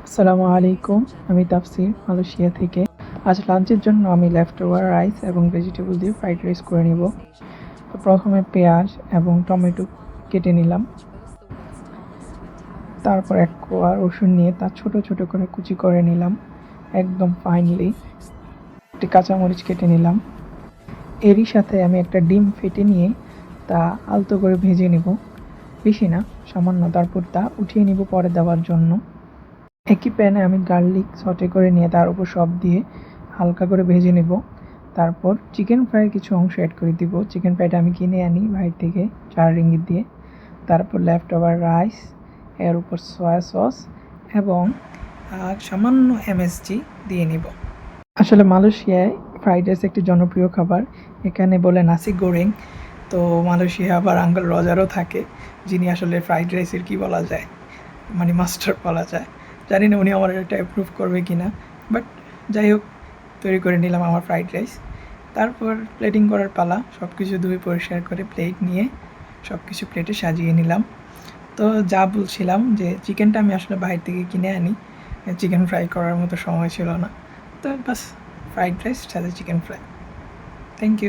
আসসালামু আলাইকুম, আমি তাফসির মালয়েশিয়া থেকে। আজ লাঞ্চের জন্য আমি লেফট ওভার রাইস এবং ভেজিটেবল দিয়ে ফ্রাইড রাইস করে নিব। তো প্রথমে পেঁয়াজ এবং টমেটো কেটে নিলাম। তারপর এক কোয়া রসুন নিয়ে তা ছোট ছোট করে কুচি করে নিলাম একদম ফাইনলি। একটি কাঁচামরিচ কেটে নিলাম। এরই সাথে আমি একটা ডিম ফেটে নিয়ে তা আলতো করে ভেজে নিব, বেশি না, সামান্য। তারপর তা উঠিয়ে নিব পরে দেওয়ার জন্য। একই প্যানে আমি গার্লিক সটে করে নিয়ে তার উপর সব দিয়ে হালকা করে ভেজে নেব। তারপর চিকেন ফ্রাইয়ের কিছু অংশ অ্যাড করে দিব। চিকেন ফ্রাইটা আমি কিনে আনি বাইরে থেকে 4 রিঙ্গিত দিয়ে। তারপর লেফট ওভার রাইস, এর উপর সয়া সস এবং সামান্য এমএসজি দিয়ে নিব। আসলে মালয়েশিয়ায় ফ্রাইড রাইস একটি জনপ্রিয় খাবার। এখানে বলে নাসি গোরেং। তো মালয়েশিয়া আবার আঙ্কেল রজারও থাকে, যিনি আসলে ফ্রাইড রাইসের কী বলা যায়, মানে মাস্টার বলা যায়। জানি না উনি আমার এটা অ্যাপ্রুভ করবে কি না, বাট যাই হোক, তৈরি করে নিলাম আমার ফ্রাইড রাইস। তারপর প্লেটিং করার পালা। সব কিছু ধুয়ে পরিষ্কার করে প্লেট নিয়ে সব কিছু প্লেটে সাজিয়ে নিলাম। তো যা বলছিলাম যে চিকেনটা আমি আসলে বাইরে থেকে কিনে আনি, চিকেন ফ্রাই করার মতো সময় ছিল না। তো বাস ফ্রাইড রাইস সাথে চিকেন ফ্রাই। Thank you.